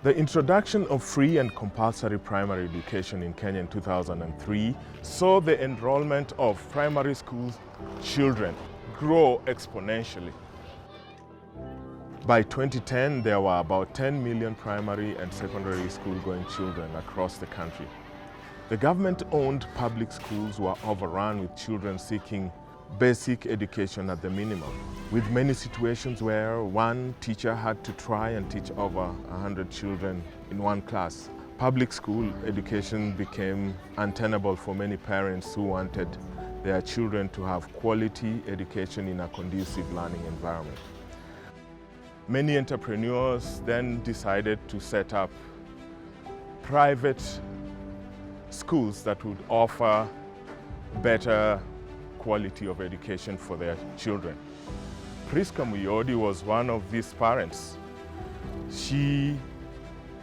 The introduction of free and compulsory primary education in Kenya in 2003 saw the enrollment of primary school children grow exponentially. By 2010, there were about 10 million primary and secondary school-going children across the country. The government-owned public schools were overrun with children seeking basic education at the minimum, with many situations where one teacher had to try and teach over 100 children in one class. Public school education became untenable for many parents who wanted their children to have quality education in a conducive learning environment. Many entrepreneurs then decided to set up private schools that would offer better quality of education for their children. Prisca Muyodi was one of these parents. She,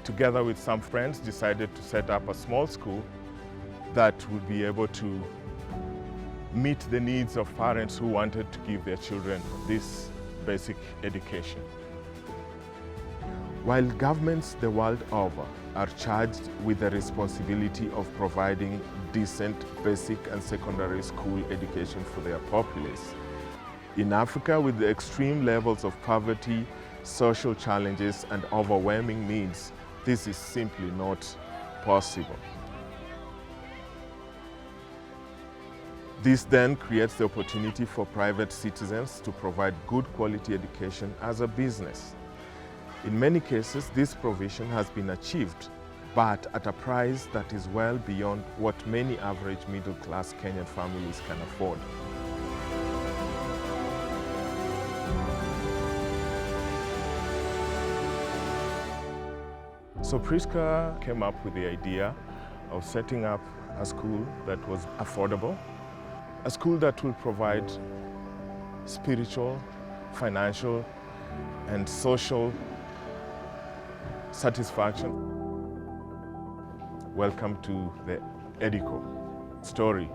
together with some friends, decided to set up a small school that would be able to meet the needs of parents who wanted to give their children this basic education. While governments the world over are charged with the responsibility of providing decent basic and secondary school education for their populace, in Africa, with the extreme levels of poverty, social challenges, and overwhelming needs, this is simply not possible. This then creates the opportunity for private citizens to provide good quality education as a business. In many cases, this provision has been achieved, but at a price that is well beyond what many average middle-class Kenyan families can afford. So Prisca came up with the idea of setting up a school that was affordable, a school that will provide spiritual, financial, and social satisfaction. Welcome to the Educor story.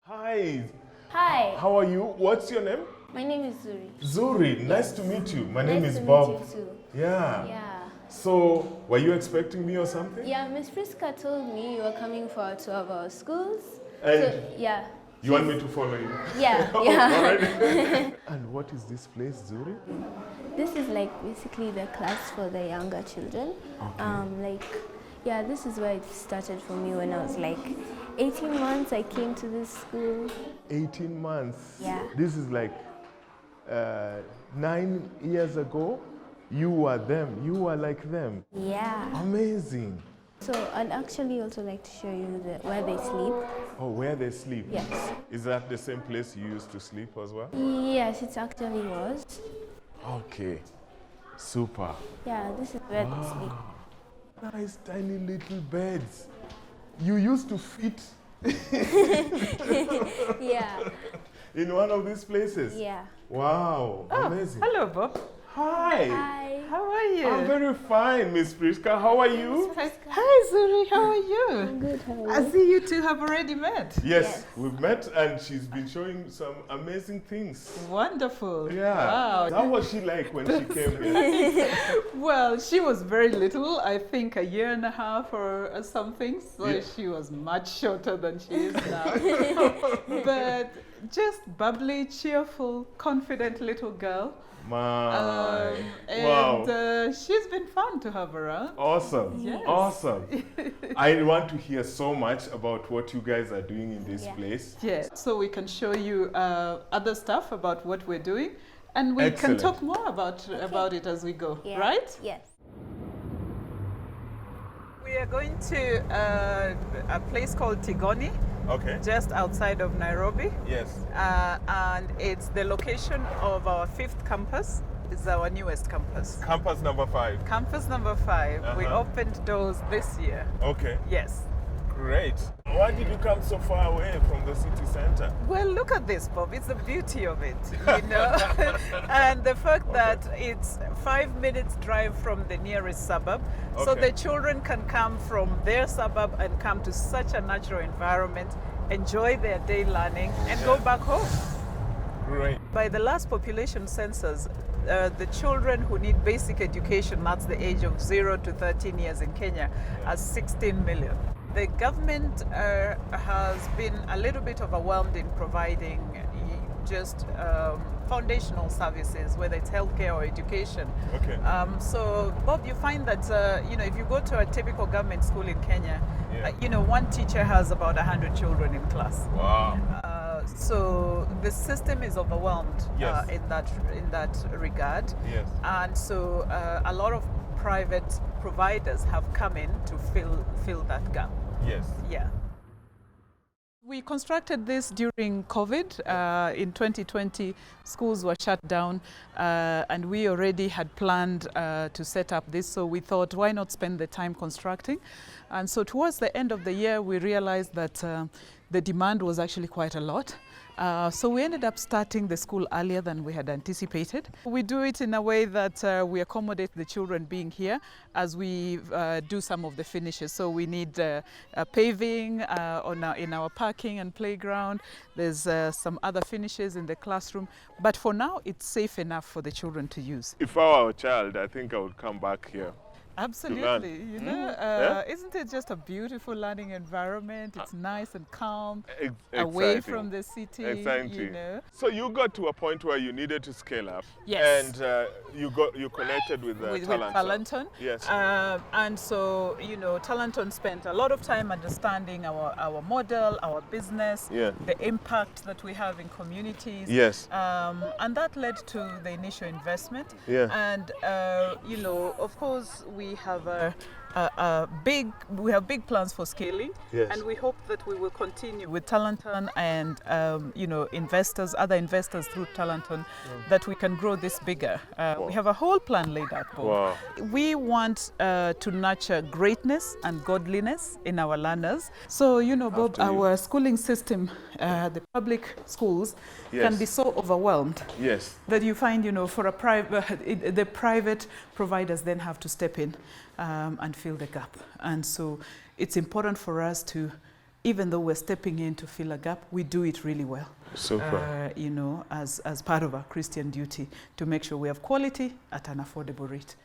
Hi. Hi. How are you? What's your name? My name is Zuri. Zuri, nice to meet you. My name is Nice Bob. to meet you too. Yeah. Yeah. So, were you expecting me or something? Yeah, Miss Prisca told me you were coming for 2 of our schools. And so, yeah. you want me to follow you? Yeah, All yeah. right. And what is this place, Zuri? This is like basically the class for the younger children. Okay. This is where it started for me when I was like 18 months. I came to this school. 18 months. Yeah. This is like 9 years ago. You were them. You were like them. Yeah. Amazing. So I'd actually also like to show you where they sleep. Oh, where they sleep? Yes. Is that the same place you used to sleep as well? Yes, it actually was. Okay. Super. Yeah, this is where they sleep. Nice tiny little beds. You used to fit Yeah. in one of these places? Yeah. Wow, amazing. Hello, Bob. Hi. Hi. How are you? I'm very fine, Miss Prisca. How are you? Hi, Zuri. How are you? I'm good. How are I you? see you two have already met. Yes, we've met and she's been showing some amazing things. Wonderful. Yeah. Wow. How was she like when she came here? Well, she was very little, I think a year and a half or something. So Yeah. she was much shorter than she is now. But just bubbly, cheerful, confident little girl. My. And Wow. she's been fun to have around. Awesome. Yes. Awesome. I want to hear so much about what you guys are doing in this Yeah. place. Yes, so we can show you other stuff about what we're doing, and we Excellent. can talk more about it as we go, Yeah. right? Yes. We are going to a place called Tigoni, Okay. just outside of Nairobi, Yes. and it's the location of our 5th campus. It's our newest campus. Campus number 5. Campus number 5. We Uh-huh. opened doors this year. Okay. Yes. Great. Why did you come so far away from the city center? Well, look at this, Bob. It's the beauty of it, you know, and the fact that it's 5 minutes drive from the nearest suburb, so Okay. the children can come from their suburb and come to such a natural environment, enjoy their day learning, and go back home. Great. By the last population census, the children who need basic education, that's the age of 0 to 13 years in Kenya, are 16 million. The government has been a little bit overwhelmed in providing just foundational services, whether it's healthcare or education. Okay. So, Bob, you find that if you go to a typical government school in Kenya, one teacher has about 100 children in class. Wow. So the system is overwhelmed Yes. in that regard. Yes. And so a lot of private providers have come in to fill that gap. Yes. Yeah. We constructed this during COVID. In 2020, schools were shut down, and we already had planned to set up this. So we thought, why not spend the time constructing? And so towards the end of the year, we realized that the demand was actually quite a lot. So we ended up starting the school earlier than we had anticipated. We do it in a way that we accommodate the children being here as we do some of the finishes. So we need paving in our parking and playground. There's some other finishes in the classroom. But for now, it's safe enough for the children to use. If I were a child, I think I would come back here. Absolutely, isn't it just a beautiful learning environment? It's nice and calm, away from the city. Exciting. So you got to a point where you needed to scale up. Yes. And you connected with Talanton. Talanton. Yes. And so Talanton spent a lot of time understanding our model, our business, the impact that we have in communities. Yes. And that led to the initial investment. Yeah. And of course, we have big plans for scaling, yes. and we hope that we will continue with Talanton and other investors through Talanton, that we can grow this bigger. We have a whole plan laid out. Bob. Wow. We want to nurture greatness and godliness in our learners. So Bob, our schooling system, the public schools, can be so overwhelmed. Yes. That you find for the private providers then have to step in and fill the gap. And so it's important for us to, even though we're stepping in to fill a gap, we do it really well. Super. As part of our Christian duty, to make sure we have quality at an affordable rate.